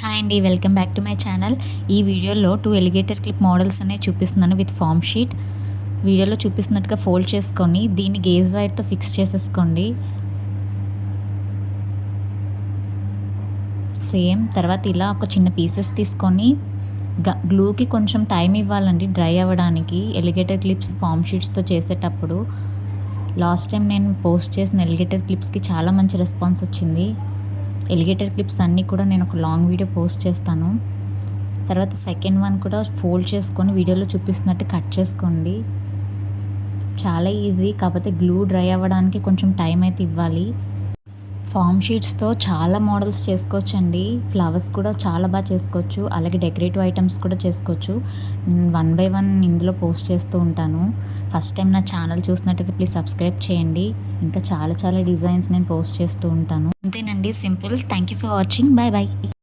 Hi అండి, welcome back to my channel. ఈ వీడియోలో 2 ఎలిగేటర్ క్లిప్ మోడల్స్ అనేవి చూపిస్తున్నాను విత్ ఫామ్ షీట్. వీడియోలో చూపిస్తున్నట్టుగా ఫోల్డ్ చేసుకొని దీన్ని గేజ్ వైర్తో ఫిక్స్ చేసేసుకోండి. సేమ్ తర్వాత ఇలా ఒక చిన్న పీసెస్ తీసుకొని గ్లూకి కొంచెం టైం ఇవ్వాలండి డ్రై అవ్వడానికి. ఎలిగేటర్ క్లిప్స్ ఫామ్ షీట్స్తో చేసేటప్పుడు లాస్ట్ టైం నేను పోస్ట్ చేసిన ఎలిగేటర్ క్లిప్స్కి చాలా మంచి రెస్పాన్స్ వచ్చింది. ఎలిగేటర్ క్లిప్స్ అన్నీ కూడా నేను ఒక లాంగ్ వీడియో పోస్ట్ చేస్తాను. తర్వాత సెకండ్ వన్ కూడా ఫోల్డ్ చేసుకొని వీడియోలో చూపిస్తున్నట్టు కట్ చేసుకోండి. చాలా ఈజీ, కాకపోతే గ్లూ డ్రై అవ్వడానికి కొంచెం టైం అయితే ఇవ్వాలి. ఫామ్ షీట్స్తో చాలా మోడల్స్ చేసుకోవచ్చండి. ఫ్లవర్స్ కూడా చాలా బాగా చేసుకోవచ్చు, అలాగే డెకరేటివ్ ఐటమ్స్ కూడా చేసుకోవచ్చు. 1 బై 1 ఇందులో పోస్ట్ చేస్తూ ఉంటాను. ఫస్ట్ టైం నా ఛానల్ చూసినట్టయితే ప్లీజ్ సబ్స్క్రైబ్ చేయండి. ఇంకా చాలా చాలా డిజైన్స్ నేను పోస్ట్ చేస్తూ ఉంటాను. అంతేనండి, simple. Thank you for watching. Bye bye.